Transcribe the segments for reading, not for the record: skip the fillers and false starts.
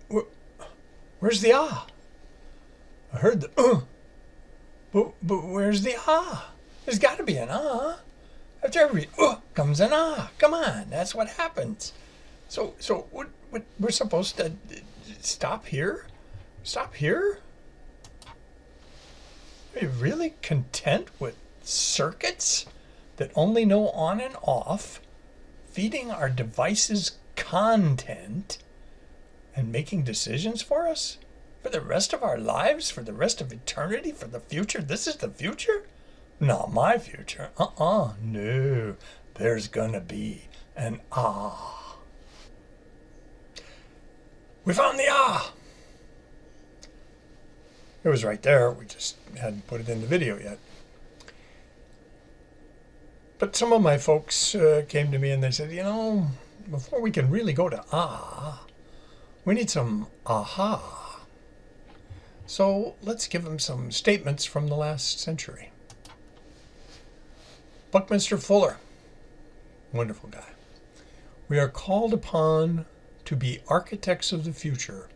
Wait. Where's the ah? I heard the but where's the ah? There's got to be an ah. After every comes an ah. Come on, that's what happens. So what we're supposed to stop here? Stop here? Are you really content with circuits that only know on and off, feeding our devices content and making decisions for us? For the rest of our lives? For the rest of eternity? For the future? This is the future? Not my future. No. There's gonna be an ah. We found the ah. It was right there. We just hadn't put it in the video yet. But some of my folks came to me and they said, before we can really go to ah, we need some aha. So let's give them some statements from the last century. Buckminster Fuller, wonderful guy. We are called upon to be architects of the future,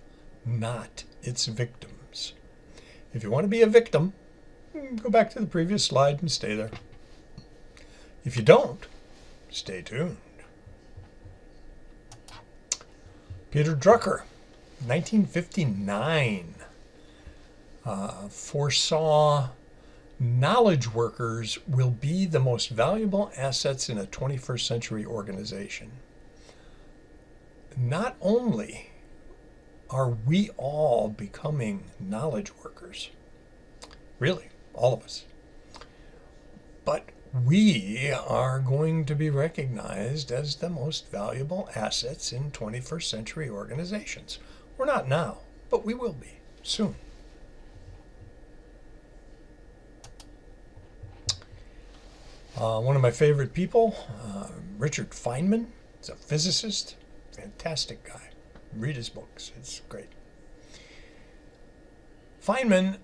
not its victims. If you want to be a victim, go back to the previous slide and stay there. If you don't, stay tuned. Peter Drucker, 1959, foresaw knowledge workers will be the most valuable assets in a 21st century organization. Not only are we all becoming knowledge workers, really, all of us, but we are going to be recognized as the most valuable assets in 21st century organizations. We're not now, but we will be soon. One of my favorite people, Richard Feynman, is a physicist, fantastic guy. Read his books, it's great. Feynman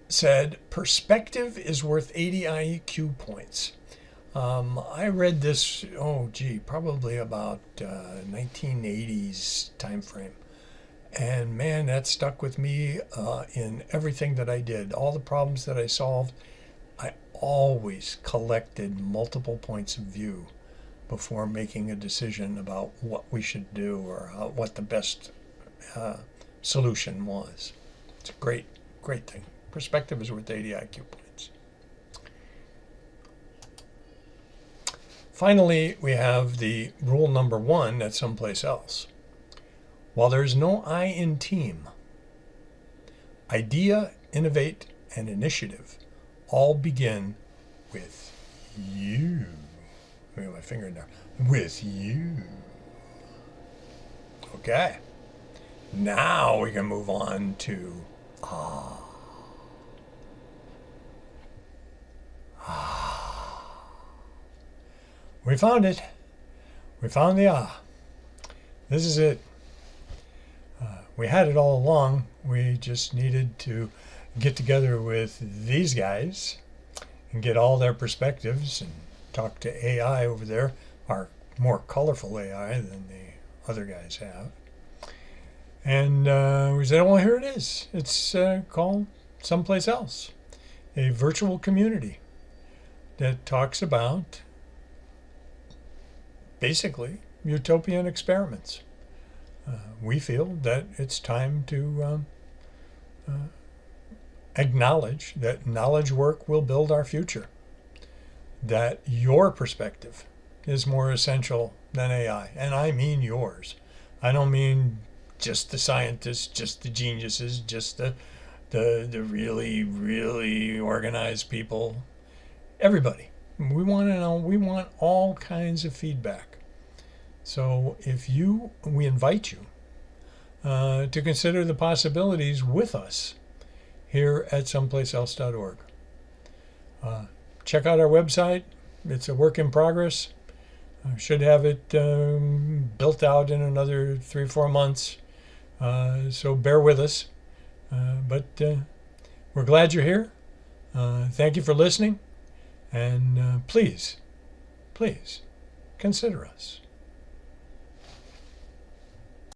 said, perspective is worth 80 IQ points. I read this, probably about 1980s time frame. And man, that stuck with me in everything that I did. All the problems that I solved, I always collected multiple points of view before making a decision about what we should do or what the best solution was. It's a great thing. Perspective is worth 80 IQ points. Finally, we have the rule number 1 at Someplace Else. While there's no I in team, idea, innovate, and initiative all begin with you. Let me get my finger in there. With you. Okay. Now we can move on to ah. We found it. We found the ah. This is it. We had it all along. We just needed to get together with these guys and get all their perspectives and talk to AI over there, our more colorful AI than the other guys have. And we said, well, here it is. It's called Someplace Else, a virtual community that talks about basically utopian experiments. We feel that it's time to acknowledge that knowledge work will build our future, that your perspective is more essential than AI. And I mean yours. I don't mean just the scientists, just the geniuses, just the the really, really organized people, everybody. We want to know, we want all kinds of feedback. So we invite you to consider the possibilities with us here at SomeplaceElse.org. Check out our website. It's a work in progress. I should have it built out in another 3-4 months. So bear with us. But we're glad you're here. Thank you for listening. And please, please consider us.